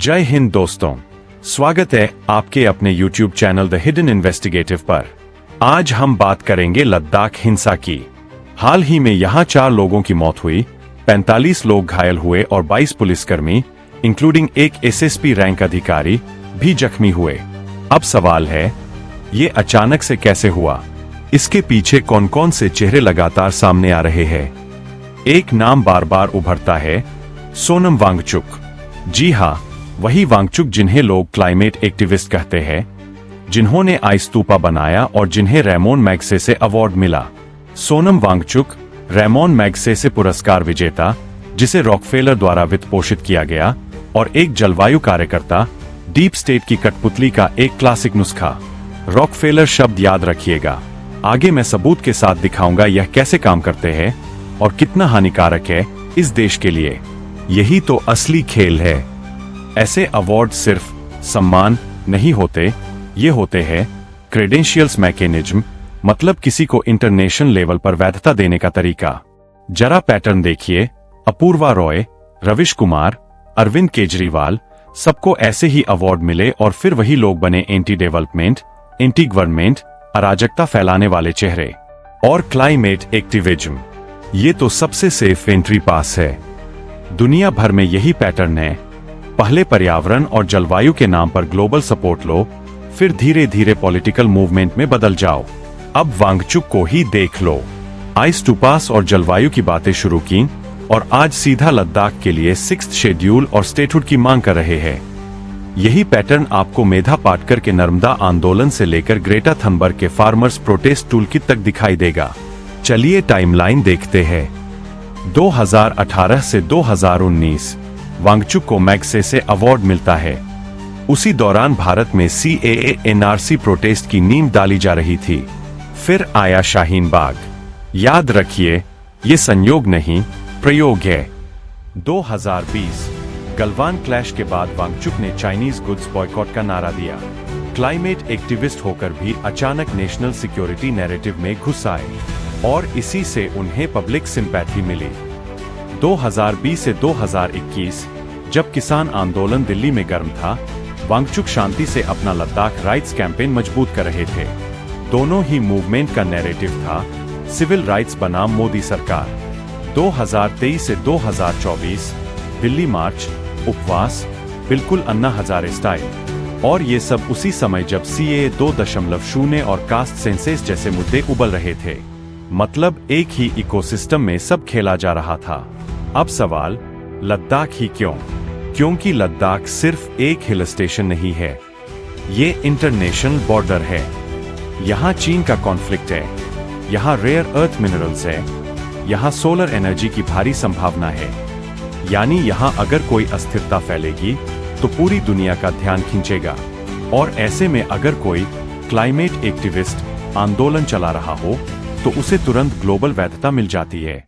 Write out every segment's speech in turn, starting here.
जय हिंद दोस्तों, स्वागत है आपके अपने YouTube channel the hidden investigative पर। आज हम बात करेंगे लद्दाख हिंसा की। हाल ही में यहां 4 लोगों की मौत हुई, 45 लोग घायल हुए और 22 पुलिसकर्मी इंक्लूडिंग एक SSP रैंक अधिकारी भी जख्मी हुए। अब सवाल है, ये अचानक से कैसे हुआ? इसके पीछे कौन कौन से चेहरे लगातार सामने आ रहे हैं? एक नाम बार बार उभरता है, सोनम वांगचुक। जी हाँ, वही वांगचुक जिन्हें लोग क्लाइमेट एक्टिविस्ट कहते हैं, जिन्होंने आइस्तूपा बनाया और जिन्हें रैमोन मैग्सेसे अवार्ड मिला। सोनम वांगचुक रैमोन मैग्सेसे पुरस्कार विजेता, जिसे रॉकफेलर द्वारा वित्त पोषित किया गया, और एक जलवायु कार्यकर्ता, डीप स्टेट की कठपुतली का एक क्लासिक नुस्खा। रॉकफेलर शब्द याद रखिएगा, आगे मैं सबूत के साथ दिखाऊंगा यह कैसे काम करते हैं और कितना हानिकारक है इस देश के लिए। यही तो असली खेल है। ऐसे अवार्ड सिर्फ सम्मान नहीं होते, ये होते हैं क्रेडेंशियल्स मैकेनिज्म, मतलब किसी को इंटरनेशनल लेवल पर वैधता देने का तरीका। जरा पैटर्न देखिए, अपूर्वा रॉय, रविश कुमार, अरविंद केजरीवाल, सबको ऐसे ही अवार्ड मिले और फिर वही लोग बने एंटी डेवलपमेंट, एंटी गवर्नमेंट, अराजकता फैलाने वाले चेहरे। और क्लाइमेट एक्टिविज्म, ये तो सबसे सेफ एंट्री पास है। दुनिया भर में यही पैटर्न है। पहले पर्यावरण और जलवायु के नाम पर ग्लोबल सपोर्ट लो, फिर धीरे धीरे पॉलिटिकल मूवमेंट में बदल जाओ। अब वांगचुक को ही देख लो। आइस्तूपास और जलवायु की बातें शुरू की और आज सीधा लद्दाख के लिए 6th शेड्यूल और स्टेटहुड की मांग कर रहे हैं। यही पैटर्न आपको मेधा पाटकर के नर्मदा आंदोलन से लेकर ग्रेटा थनबर्ग के फार्मर्स प्रोटेस्ट टूलकिट तक दिखाई देगा। चलिए टाइमलाइन देखते हैं। 2018 से 2019 वांगचुक को मैग्सेसे अवार्ड मिलता है। उसी दौरान भारत में CAA NRC प्रोटेस्ट की नींव डाली जा रही थी। फिर आया शाहीन बाग। याद रखिए, ये संयोग नहीं, प्रयोग है। 2020 गलवान क्लैश के बाद वांगचुक ने चाइनीज गुड्स बॉयकॉट का नारा दिया। क्लाइमेट एक्टिविस्ट होकर भी अचानक नेशनल सिक्योरिटी नैरेटिव में घुस आए और इसी से उन्हें पब्लिक सिंपैथी मिली। 2020 से 2021 जब किसान आंदोलन दिल्ली में गर्म था, वांगचुक शांति से अपना लद्दाख राइट्स कैंपेन मजबूत कर रहे थे। दोनों ही मूवमेंट का नैरेटिव था सिविल राइट्स बनाम मोदी सरकार। 2023 से 2024 दिल्ली मार्च, उपवास, बिल्कुल अन्ना हजारे स्टाइल। और ये सब उसी समय जब CAA 2.0 और कास्ट सेंसस जैसे मुद्दे उबल रहे थे। मतलब एक ही इकोसिस्टम में सब खेला जा रहा था। अब सवाल, लद्दाख ही क्यों? क्योंकि लद्दाख सिर्फ एक हिल स्टेशन नहीं है, ये इंटरनेशनल बॉर्डर है। यहाँ चीन का कॉन्फ्लिक्ट है, यहाँ रेयर अर्थ मिनरल्स है, यहाँ सोलर एनर्जी की भारी संभावना है। यानी यहाँ अगर कोई अस्थिरता फैलेगी तो पूरी दुनिया का ध्यान खींचेगा। और ऐसे में अगर कोई क्लाइमेट एक्टिविस्ट आंदोलन चला रहा हो तो उसे तुरंत ग्लोबल वैधता मिल जाती है।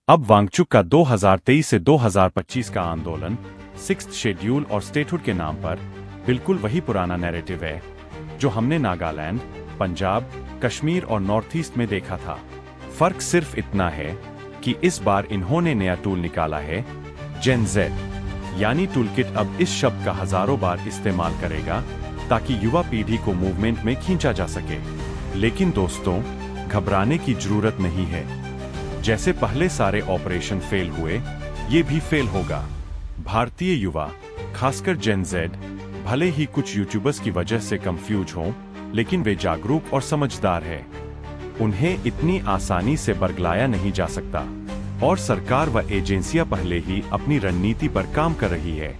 अब वांगचुक का 2023 से 2025 का आंदोलन 6th शेड्यूल और स्टेटहुड के नाम पर बिल्कुल वही पुराना नैरेटिव है जो हमने नागालैंड, पंजाब, कश्मीर और नॉर्थ ईस्ट में देखा था। फर्क सिर्फ इतना है कि इस बार इन्होंने नया टूल निकाला है, जेन जेड। यानी टूलकिट अब इस शब्द का हजारों बार इस्तेमाल करेगा ताकि युवा पीढ़ी को मूवमेंट में खींचा जा सके। लेकिन दोस्तों, घबराने की जरूरत नहीं है। जैसे पहले सारे ऑपरेशन फेल हुए, ये भी फेल होगा। भारतीय युवा, खासकर जेन जेड, भले ही कुछ यूट्यूबर्स की वजह से कंफ्यूज हों, लेकिन वे जागरूक और समझदार हैं। उन्हें इतनी आसानी से बरगलाया नहीं जा सकता। और सरकार व एजेंसियां पहले ही अपनी रणनीति पर काम कर रही है।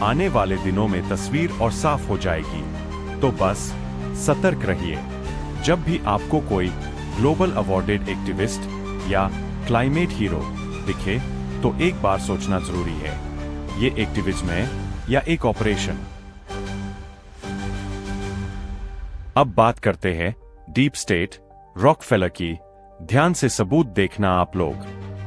आने वाले दिनों में तस्वीर और साफ हो जाएगी। तो बस सतर्क रहिए। जब भी आपको कोई ग्लोबल अवॉर्डेड एक्टिविस्ट या क्लाइमेट हीरो दिखे तो एक बार सोचना जरूरी है, ये एक्टिविज्म है या एक ऑपरेशन। अब बात करते हैं डीप स्टेट, रॉकफेलर की। ध्यान से सबूत देखना आप लोग।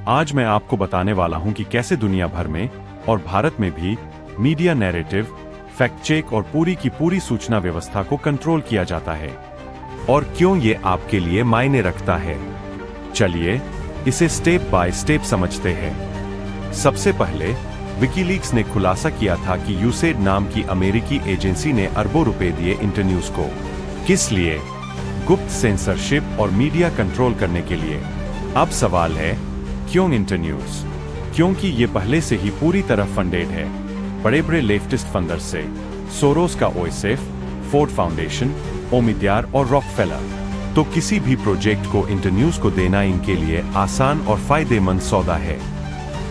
आज मैं आपको बताने वाला हूं कि कैसे दुनिया भर में और भारत में भी मीडिया नैरेटिव, फैक्ट चेक और पूरी की पूरी सूचना व्यवस्था को कंट्रोल किया जाता है और क्यों ये आपके लिए मायने रखता है। चलिए इसे स्टेप बाय स्टेप समझते हैं। सबसे पहले विकीलीक्स ने खुलासा किया था कि यूसेड नाम की अमेरिकी एजेंसी ने अरबों रुपए दिए इंटरन्यूज को। किस लिए? गुप्त सेंसरशिप और मीडिया कंट्रोल करने के लिए। अब सवाल है, क्यों इंटरन्यूज? क्योंकि ये पहले से ही पूरी तरह फंडेड है बड़े बड़े लेफ्टिस्ट फंडर्स से, सोरोस का ओएसएफ, फोर्ड फाउंडेशन, ओमिद्यार और रॉकफेलर। तो किसी भी प्रोजेक्ट को इंटरन्यूज को देना इनके लिए आसान और फायदेमंद सौदा है।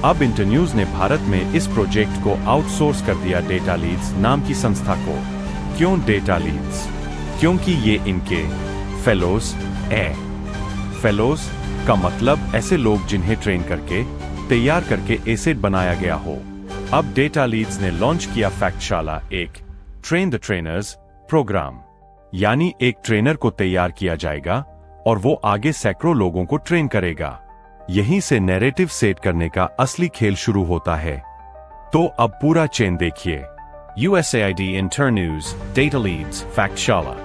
अब इंटरन्यूज ने भारत में इस प्रोजेक्ट को आउटसोर्स कर दिया डेटा लीड्स नाम की संस्था को। क्यों डेटा लीड्स? क्योंकि ये इनके फेलोज फेलोज का मतलब ऐसे लोग जिन्हें ट्रेन करके तैयार करके एसेट बनाया गया हो। अब डेटा लीड्स ने लॉन्च किया फैक्टशाला, एक ट्रेन द ट्रेनर्स प्रोग्राम। यानी एक ट्रेनर को तैयार किया जाएगा और वो आगे सैकड़ों लोगों को ट्रेन करेगा। यहीं से नैरेटिव सेट करने का असली खेल शुरू होता है। तो अब पूरा चेन देखिए। USAID Internews, data leads, Factshala.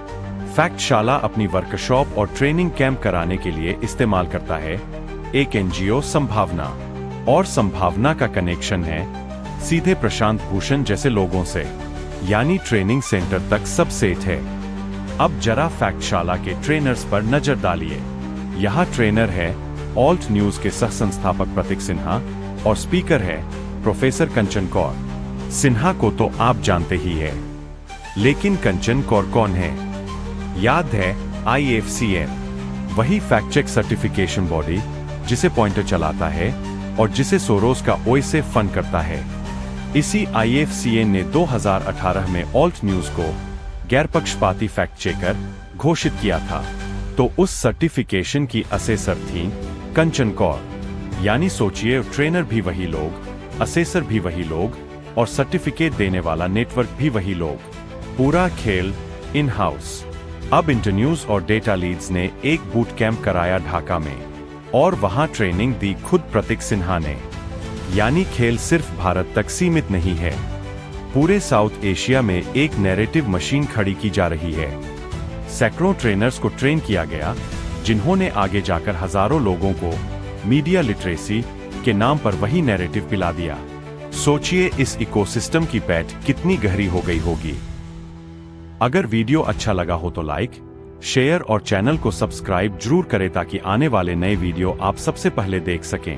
Factshala अपनी वर्कशॉप और ट्रेनिंग कैंप कराने के लिए इस्तेमाल करता है एक NGO संभावना, और संभावना का कनेक्शन है सीधे प्रशांत भूषण जैसे लोगों से, यानी ट्रेनिंग सेंटर तक सब सेट है। अब जरा फैक्टशाला के ट्रेनर्स पर नजर डालिए। यहाँ ट्रेनर है ऑल्ट न्यूज के सह संस्थापक प्रतीक सिन्हा और स्पीकर है प्रोफेसर कंचन कौर। सिन्हा को तो आप जानते ही है, लेकिन कंचन कौर कौन है? याद है, IFCN, वही फैक्ट चेक सर्टिफिकेशन बॉडी जिसे पॉइंटर चलाता है और जिसे सोरोस का ओएसएफ फंड करता है। इसी IFCN ने 2018 में ऑल्ट न्यूज को गैर पक्षपाती फैक्ट चेकर घोषित किया था। तो उस सर्टिफिकेशन की असेसर थी कंचन कौर। यानी सोचिए, ट्रेनर भी वही लोग, असेसर भी वही लोग और सर्टिफिकेट देने वाला नेटवर्क भी वही लोग। पूरा खेल इन हाउस। अब इंटरन्यूज और डेटा लीड्स ने एक बूट कैंप कराया ढाका में और वहां ट्रेनिंग दी खुद प्रतीक सिन्हा ने। यानी खेल सिर्फ भारत तक सीमित नहीं है, पूरे साउथ एशिया में एक नैरेटिव मशीन खड़ी की जा रही है। सैकड़ों ट्रेनर्स को ट्रेन किया गया, जिन्होंने आगे जाकर हजारों लोगों को मीडिया लिटरेसी के नाम पर वही नैरेटिव पिला दिया। सोचिए इस इकोसिस्टम की पैठ कितनी गहरी हो गई होगी। अगर वीडियो अच्छा लगा हो तो लाइक, शेयर और चैनल को सब्सक्राइब जरूर करें ताकि आने वाले नए वीडियो आप सबसे पहले देख सकें।